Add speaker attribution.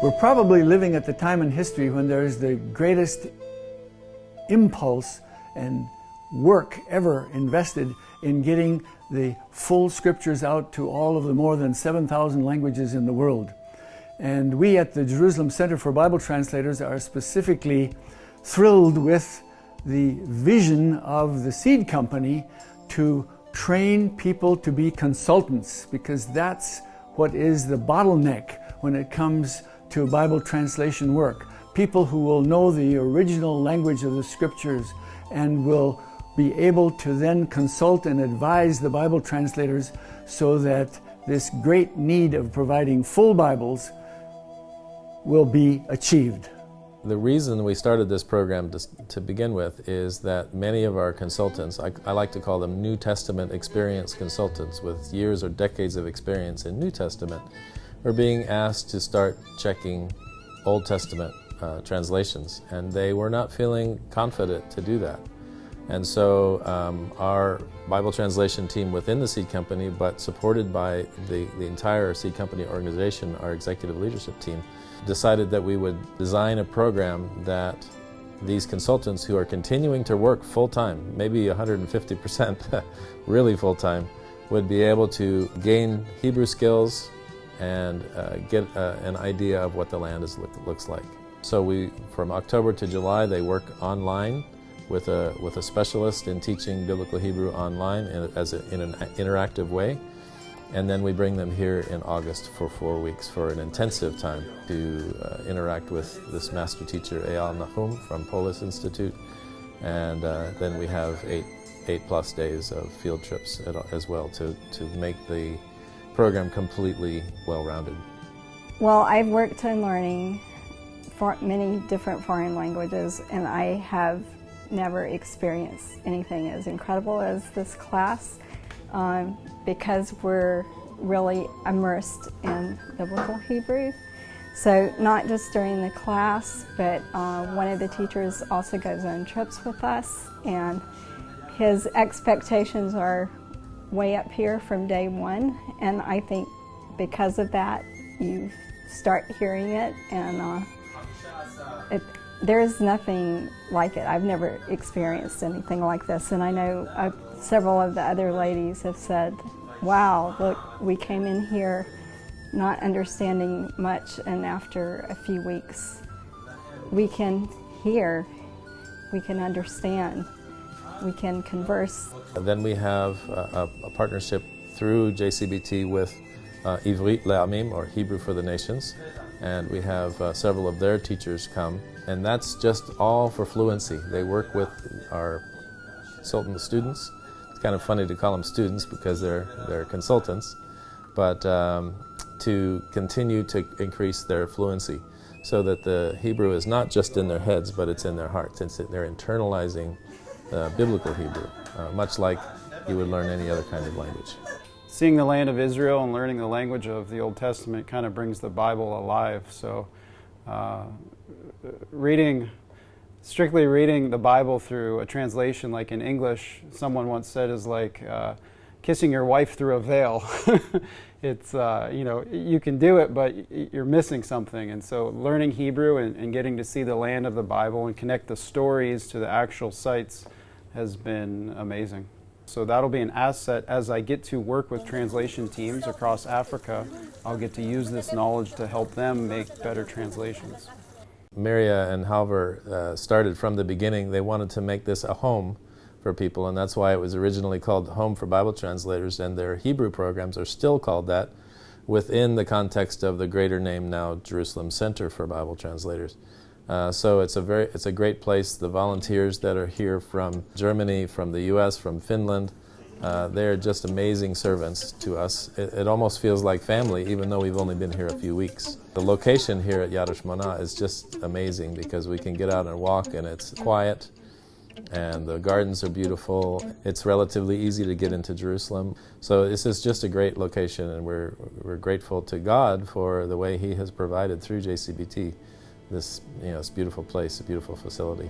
Speaker 1: We're probably living at the time in history when there is the greatest impulse and work ever invested in getting the full scriptures out to all of the more than 7,000 languages in the world. And we at the Jerusalem Center for Bible Translators are specifically thrilled with the vision of the seed company to train people to be consultants, because that's what is the bottleneck when it comes to Bible translation work. People who will know the original language of the scriptures and will be able to then consult and advise the Bible translators so that this great need of providing full Bibles will be achieved.
Speaker 2: The reason we started this program to begin with is that many of our consultants, I like to call them New Testament experienced consultants with years or decades of experience in New Testament, are being asked to start checking Old Testament translations, and they were not feeling confident to do that. And so our Bible translation team within the Seed Company, but supported by the entire Seed Company organization, our executive leadership team, decided that we would design a program that these consultants who are continuing to work full-time, maybe 150% really full-time, would be able to gain Hebrew skills and get an idea of what the land looks like. So from October to July, they work online with a specialist in teaching Biblical Hebrew online in an interactive way. And then we bring them here in August for 4 weeks for an intensive time to interact with this master teacher, Eyal Nahum from Polis Institute. And then we have eight plus days of field trips as well to make the program completely well-rounded.
Speaker 3: Well, I've worked in learning many different foreign languages, and I have never experienced anything as incredible as this class because we're really immersed in Biblical Hebrew. So not just during the class, but one of the teachers also goes on trips with us, and his expectations are way up here from day one, and I think because of that you start hearing it, and there is nothing like it. I've never experienced anything like this, and I know several of the other ladies have said, wow, look, we came in here not understanding much, and after a few weeks we can hear, we can understand, we can converse.
Speaker 2: And then we have a partnership through JCBT with Ivrit Le'amim, or Hebrew for the Nations, and we have several of their teachers come, and that's just all for fluency. They work with our consultant students. It's kind of funny to call them students because they're consultants, but to continue to increase their fluency so that the Hebrew is not just in their heads, but it's in their hearts. They're internalizing Biblical Hebrew, much like you would learn any other kind of language.
Speaker 4: Seeing the land of Israel and learning the language of the Old Testament kind of brings the Bible alive. So strictly reading the Bible through a translation like in English, someone once said, is like kissing your wife through a veil. It's, you can do it, but you're missing something. And so learning Hebrew and getting to see the land of the Bible and connect the stories to the actual sites has been amazing. So that'll be an asset as I get to work with translation teams across Africa. I'll get to use this knowledge to help them make better translations.
Speaker 2: Maria and Halver started from the beginning. They wanted to make this a home for people, and that's why it was originally called Home for Bible Translators, and their Hebrew programs are still called that within the context of the greater name now Jerusalem Center for Bible Translators. So it's a great place. The volunteers that are here from Germany, from the U.S., from Finland, they're just amazing servants to us. It almost feels like family, even though we've only been here a few weeks. The location here at Yad Shmona is just amazing because we can get out and walk, and it's quiet, and the gardens are beautiful. It's relatively easy to get into Jerusalem. So this is just a great location, and we're grateful to God for the way He has provided through JCBT this beautiful place, a beautiful facility.